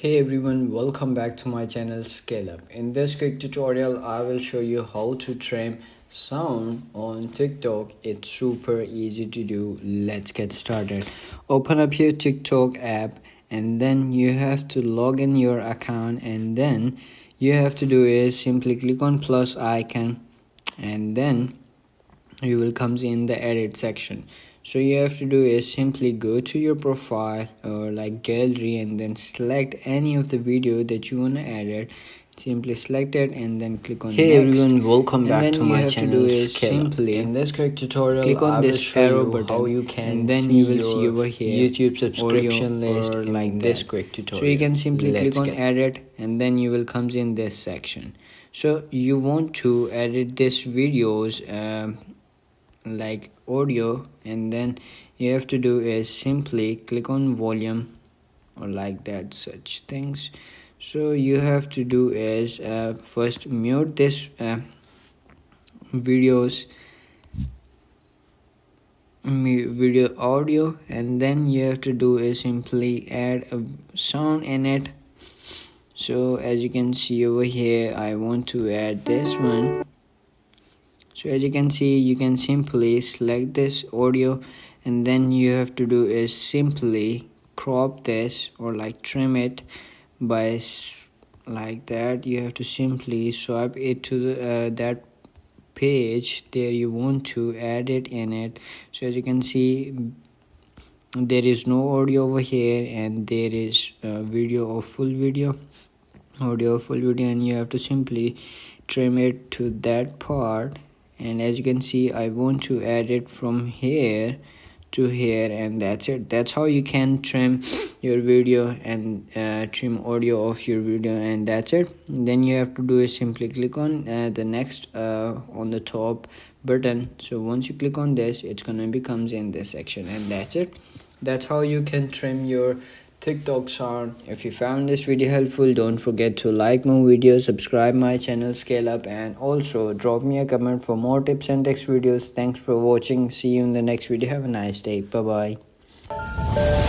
Hey everyone, welcome back to my channel Scale Up. In this quick tutorial, I will show you how to trim sound on TikTok. It's super easy to do. Let's get started. Open up your TikTok app and then you have to log in your account, and then you have to do is simply click on plus icon, and then you will comes in the edit section. So you have to do is simply go to your profile or like gallery and then select any of the video that you want to edit. Simply select it and then click on Hey next. everyone, welcome And back then to you my have to channel do is Scale Up. simply In this quick tutorial, click on I will this show arrow you button, how you can and then see you will see your over here YouTube subscription audio list or in like this that. quick tutorial. So you can simply Let's click on get edit and then you will comes in this section. So you want to edit this videos like audio, and then you have to do is simply click on volume or like that such things. So you have to do is first mute this videos video audio, and then you have to do is simply add a sound in it. So as you can see over here, I want to add this one. So as you can see, you can simply select this audio, and then you have to do is simply crop this or like trim it by like that. You have to simply swipe it to the that page there you want to add it in it. So as you can see, there is no audio over here, and there is video or full video audio full video, and you have to simply trim it to that part. And as you can see, I want to add it from here to here, and that's it. That's how you can trim your video and trim audio of your video, and that's it. Then you have to do is simply click on the next on the top button. So once you click on this, it's gonna becomes in this section, and that's it. That's how you can trim your TikTok sound. If you found this video helpful, don't forget to like my video, subscribe my channel Scale Up, and also drop me a comment for more tips and tricks videos. Thanks for watching. See you in the next video. Have a nice day. Bye bye.